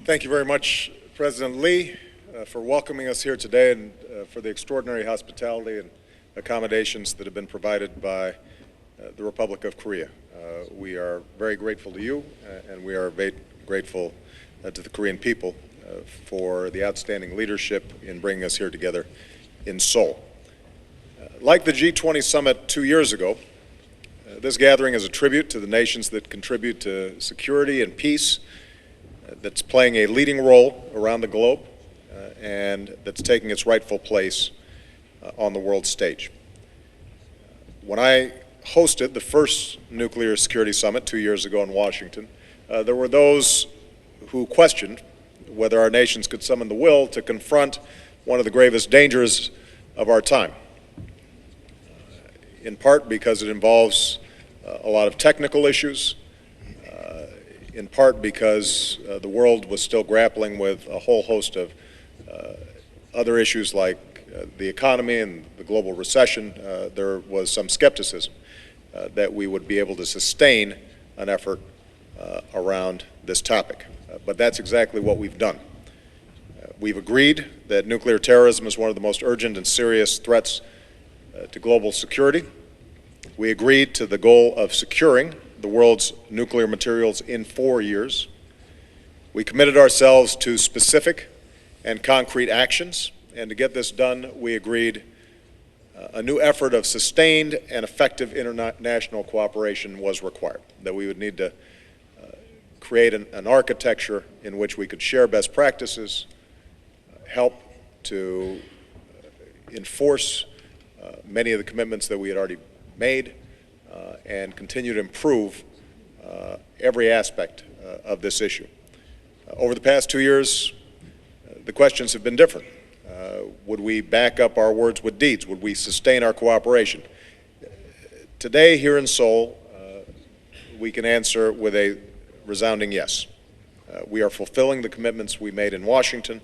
Thank you very much, President Lee, for welcoming us here today and for the extraordinary hospitality and accommodations that have been provided by the Republic of Korea. We are very grateful to you, and we are very grateful to the Korean people for the outstanding leadership in bringing us here together in Seoul. Like the G20 summit 2 years ago, this gathering is a tribute to the nations that contribute to security and peace, that's playing a leading role around the globe, and that's taking its rightful place on the world stage. When I hosted the first nuclear security summit 2 years ago in Washington, there were those who questioned whether our nations could summon the will to confront one of the gravest dangers of our time, in part because it involves a lot of technical issues, in part because the world was still grappling with a whole host of other issues like the economy and the global recession. There was some skepticism that we would be able to sustain an effort around this topic. But that's exactly what we've done. We've agreed that nuclear terrorism is one of the most urgent and serious threats to global security. We agreed to the goal of securing the world's nuclear materials in 4 years. We committed ourselves to specific and concrete actions, and to get this done, we agreed a new effort of sustained and effective international cooperation was required, that we would need to create an architecture in which we could share best practices, help to enforce many of the commitments that we had already made, and continue to improve every aspect of this issue. Over the past 2 years, the questions have been different. Would we back up our words with deeds? Would we sustain our cooperation? Today, here in Seoul, we can answer with a resounding yes. We are fulfilling the commitments we made in Washington.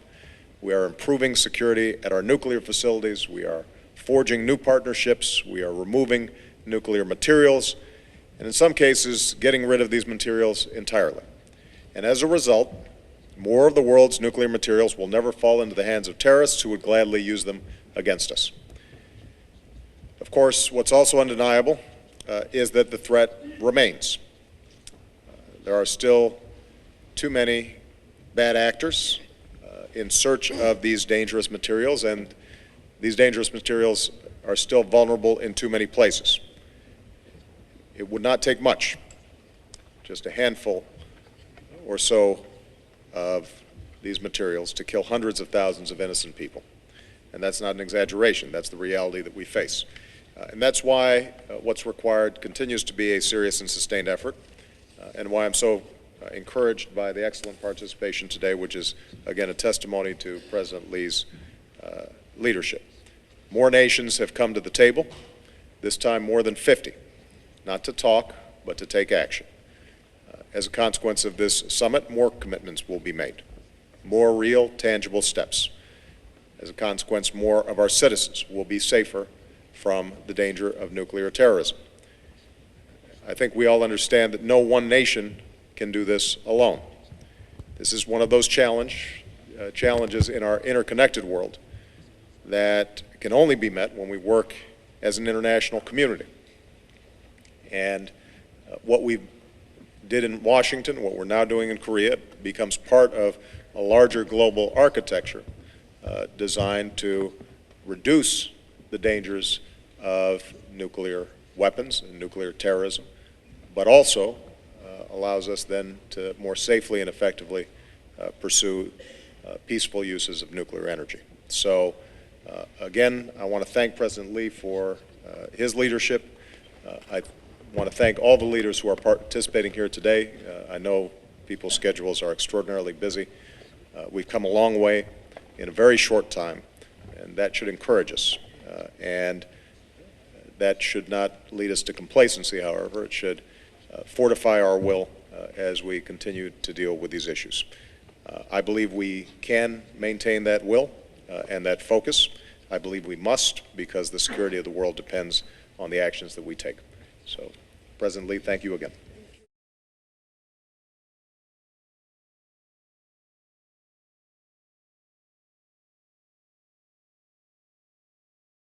We are improving security at our nuclear facilities. We are forging new partnerships. We are removing nuclear materials, and in some cases, getting rid of these materials entirely. And as a result, more of the world's nuclear materials will never fall into the hands of terrorists who would gladly use them against us. Of course, what's also undeniable is that the threat remains. There are still too many bad actors in search of these dangerous materials, and these dangerous materials are still vulnerable in too many places. It would not take much, just a handful or so of these materials to kill hundreds of thousands of innocent people. And that's not an exaggeration, that's the reality that we face. And that's why what's required continues to be a serious and sustained effort, and why I'm so encouraged by the excellent participation today, which is, again, a testimony to President Lee's leadership. More nations have come to the table, this time more than 50, not to talk, but to take action. As a consequence of this summit, more commitments will be made, more real, tangible steps. As a consequence, more of our citizens will be safer from the danger of nuclear terrorism. I think we all understand that no one nation can do this alone. This is one of those challenges in our interconnected world that can only be met when we work as an international community. And what we did in Washington, what we're now doing in Korea, becomes part of a larger global architecture designed to reduce the dangers of nuclear weapons and nuclear terrorism, but also allows us then to more safely and effectively pursue peaceful uses of nuclear energy. So again, I want to thank President Lee for his leadership. I want to thank all the leaders who are participating here today. I know people's schedules are extraordinarily busy. We've come a long way in a very short time, and that should encourage us. And that should not lead us to complacency, however. It should fortify our will as we continue to deal with these issues. I believe we can maintain that will and that focus. I believe we must, because the security of the world depends on the actions that we take. So, President Lee, thank you again.